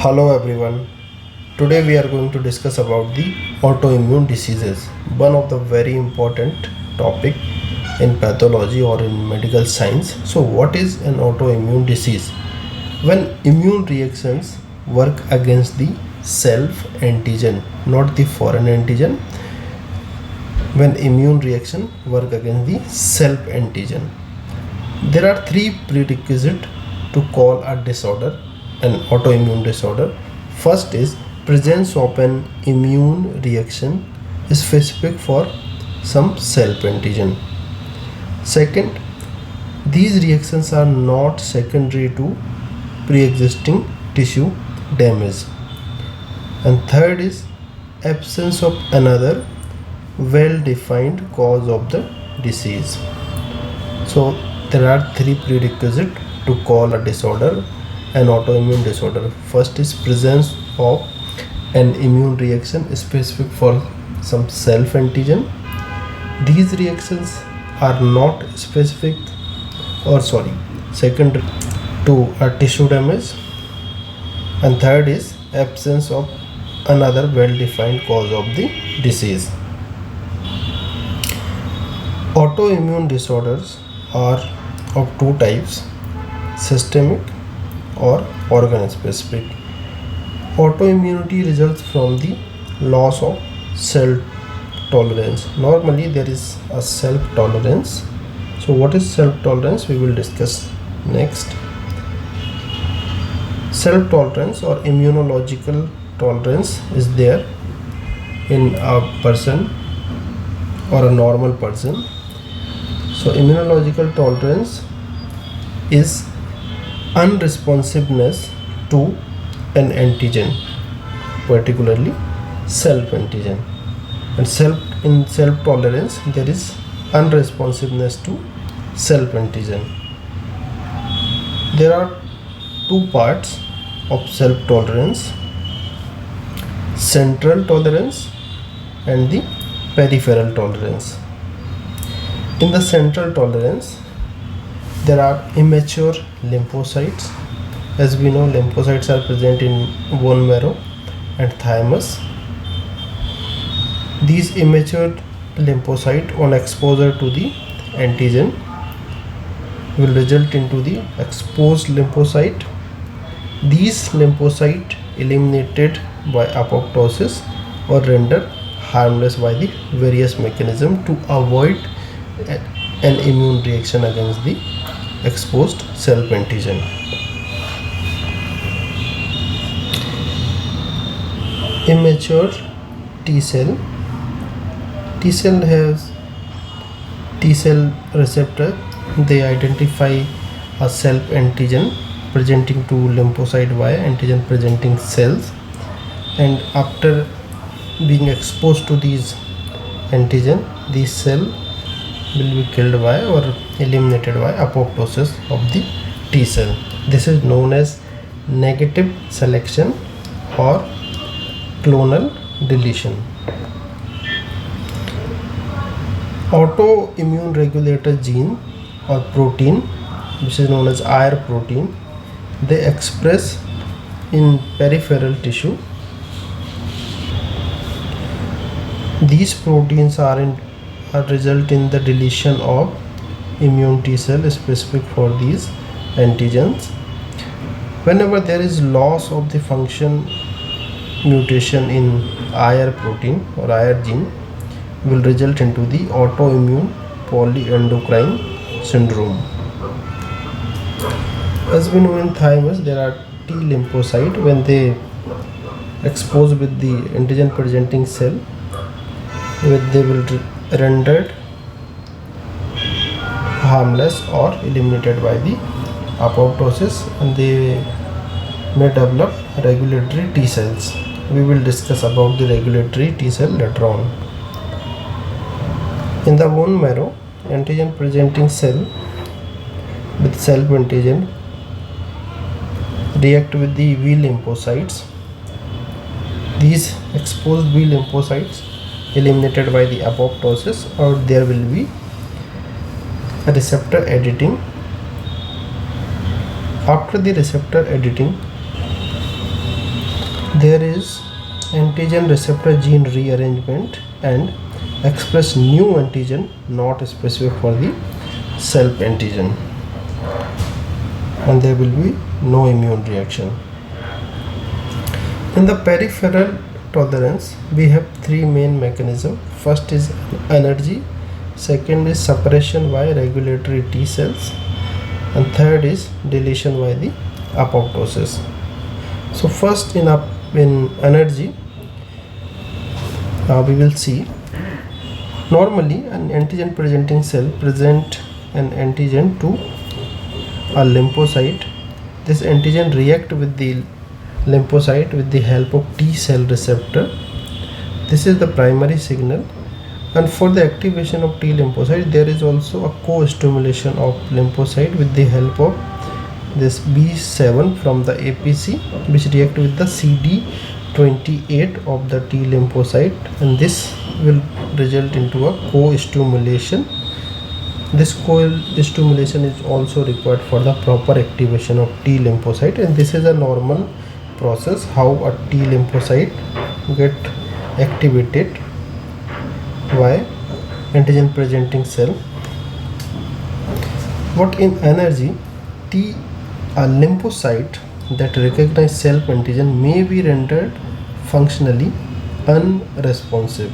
Hello everyone. Today we are going to discuss about the autoimmune diseases, one of the very important topic in pathology or in medical science. So what is an autoimmune disease? When immune reactions work against the self antigen, not the foreign antigen. When immune reaction work against the self antigen. There are three prerequisites to call a disorder an autoimmune disorder. First is presence of an immune reaction specific for some self antigen. Second, these reactions are not secondary to pre-existing tissue damage. And third is absence of another well-defined cause of the disease. So there are three prerequisites to call a disorder an autoimmune disorder. First is presence of an immune reaction specific for some self antigen. These reactions are not specific secondary to a tissue damage. And third is absence of another well-defined cause of the disease. Autoimmune disorders are of two types, systemic or organ specific. Autoimmunity results from the loss of self tolerance. Normally there is a self tolerance. So what is self tolerance? We will discuss next. Self tolerance or immunological tolerance is there in a person or a normal person. So immunological tolerance is unresponsiveness to an antigen, particularly self antigen. And in self tolerance there is unresponsiveness to self antigen. There are two parts of self tolerance, central tolerance and the peripheral tolerance. In the central tolerance there are immature lymphocytes. As we know, lymphocytes are present in bone marrow and thymus. These immature lymphocytes on exposure to the antigen will result into the exposed lymphocyte. These lymphocytes eliminated by apoptosis or rendered harmless by the various mechanisms to avoid an immune reaction against the exposed self antigen. Immature T cell has T cell receptor. They identify a self antigen presenting to lymphocyte via antigen presenting cells, and after being exposed to these antigen, these cells will be killed by or eliminated by apoptosis of the T cell. This is known as negative selection or clonal deletion. Autoimmune regulator gene or protein, which is known as IR protein, they express in peripheral tissue. These proteins result in the deletion of immune T cell specific for these antigens. Whenever there is loss of the function mutation in IR protein or IR gene will result into the autoimmune polyendocrine syndrome. As we know, in thymus there are T lymphocytes. When they expose with the antigen presenting cell, they will rendered harmless or eliminated by the apoptosis, and they may develop regulatory T cells. We will discuss about the regulatory T cell later on. In the bone marrow, antigen presenting cell with self antigen react with the V lymphocytes. These exposed V lymphocytes eliminated by the apoptosis, or there will be a receptor editing. After the receptor editing, there is antigen receptor gene rearrangement and express new antigen not specific for the self antigen, and there will be no immune reaction. In the peripheral tolerance, we have three main mechanisms. First is energy, second is suppression by regulatory T cells, and third is deletion by the apoptosis. So first in energy, we will see normally an antigen presenting cell present an antigen to a lymphocyte. This antigen react with the lymphocyte with the help of T cell receptor. This is the primary signal, and for the activation of T lymphocyte there is also a co-stimulation of lymphocyte with the help of this B7 from the APC, which react with the CD28 of the T lymphocyte, and this will result into a co-stimulation. This co-stimulation is also required for the proper activation of T lymphocyte, and this is a normal process how a T lymphocyte get activated by antigen presenting cell. But in energy, a lymphocyte that recognize self antigen may be rendered functionally unresponsive,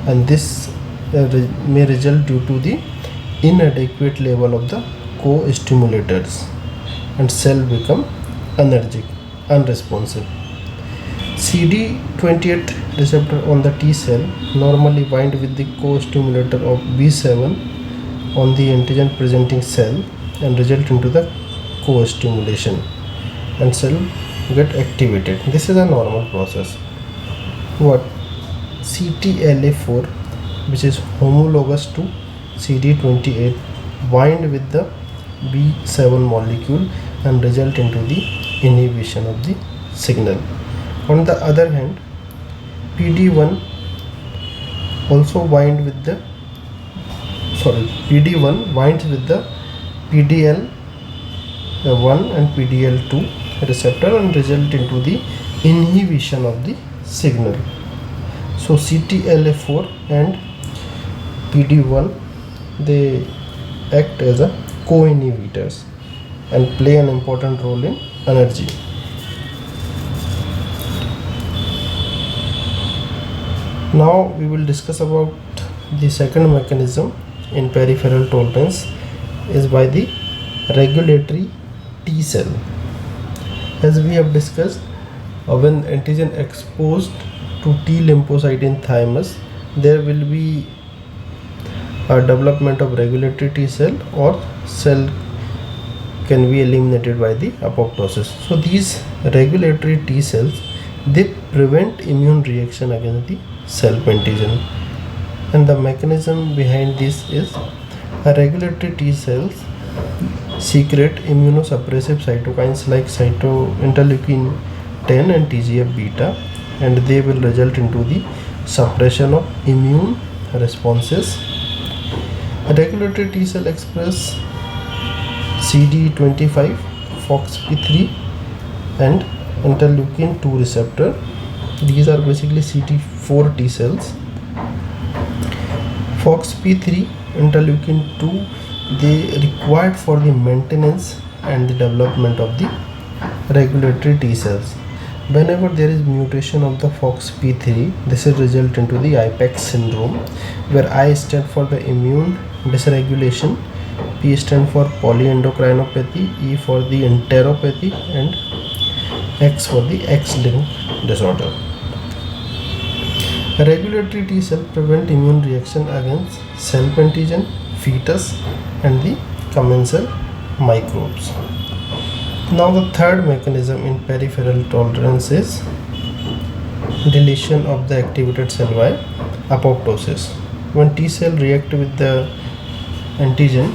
and this may result due to the inadequate level of the co-stimulators, and cell become unresponsive. CD28 receptor on the T cell normally bind with the co-stimulator of B7 on the antigen presenting cell and result into the co-stimulation, and cell get activated. This is a normal process. What CTLA4, which is homologous to CD28, bind with the B7 molecule and result into the inhibition of the signal. On the other hand, PD1 also bind with the PD1 binds with the PDL1 and PDL2 receptor and result into the inhibition of the signal. So CTLA4 and PD1, they act as a co-inhibitors and play an important role in energy. Now we will discuss about the second mechanism in peripheral tolerance is by the regulatory T cell. As we have discussed, when antigen exposed to T lymphocyte in thymus, there will be a development of regulatory T cell, or cell can be eliminated by the apoptosis. So these regulatory T cells, they prevent immune reaction against the self antigen, and the mechanism behind this is a regulatory T cells secrete immunosuppressive cytokines like interleukin 10 and TGF beta, and they will result into the suppression of immune responses. A regulatory T cell express CD25, FOXP3 and interleukin 2 receptor. These are basically CD4 T cells. FOXP3, interleukin 2, they required for the maintenance and the development of the regulatory T cells. Whenever there is mutation of the FOXP3, this will result into the IPEX syndrome, where I stand for the immune dysregulation, P stand for polyendocrinopathy, E for the enteropathy, and X for the X-linked disorder. Regulatory T cell prevent immune reaction against self antigen, fetus, and the commensal microbes. Now the third mechanism in peripheral tolerance is deletion of the activated cell by apoptosis. When T cell react with the antigen,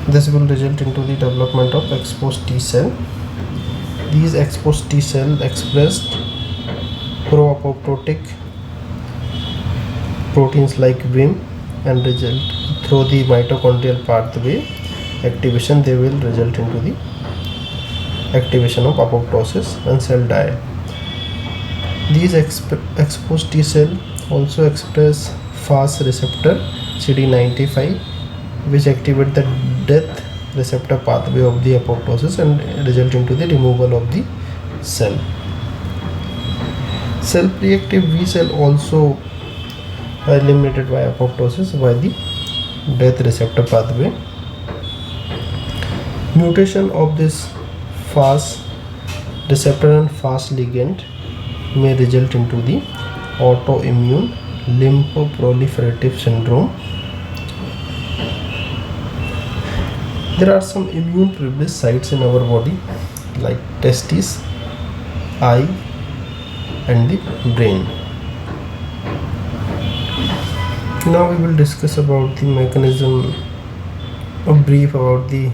this will result into the development of exposed T cell. These exposed T cell expressed pro-apoptotic proteins like Vim and result through the mitochondrial pathway activation. They will result into the activation of apoptosis and cell die. These exposed T cell also express FAS receptor CD95, which activate the death receptor pathway of the apoptosis and result into the removal of the cell. Cell-reactive V cell also are eliminated by apoptosis by the death receptor pathway. Mutation of this FAS receptor and FAS ligand may result into the autoimmune lymphoproliferative syndrome. There are some immune privileged sites in our body like testes, eye, and the brain. Now we will discuss about the mechanism, a brief about the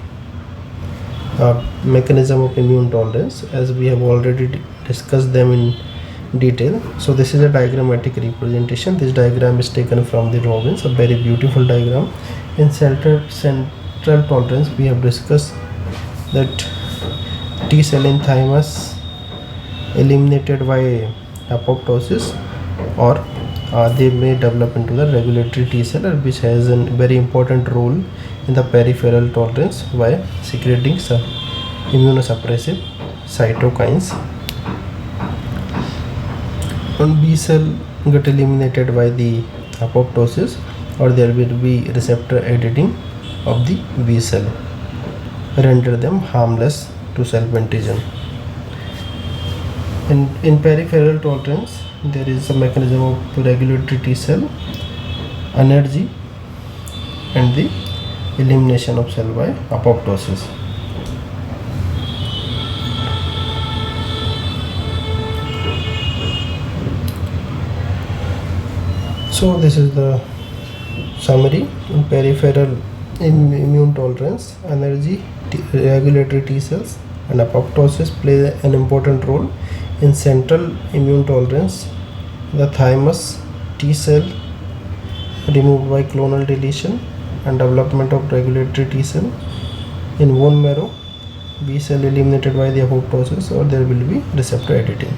mechanism of immune tolerance, as we have already discussed them in detail. So this is a diagrammatic representation. This diagram is taken from the Robbins, a very beautiful diagram. In central tolerance, we have discussed that T cell in thymus eliminated by apoptosis, or they may develop into the regulatory T cell, which has a very important role in the peripheral tolerance by secreting some immunosuppressive cytokines. And B cell get eliminated by the apoptosis, or there will be receptor editing of the B cell, render them harmless to self-antigen. In peripheral tolerance, there is a mechanism of regulatory T cell, energy, and the elimination of cell by apoptosis. So this is the summary. In peripheral immune tolerance, energy, regulatory T cells, and apoptosis play an important role. In central immune tolerance, the thymus T cell removed by clonal deletion and development of regulatory T cell. In bone marrow, B cell eliminated by the apoptosis, or there will be receptor editing.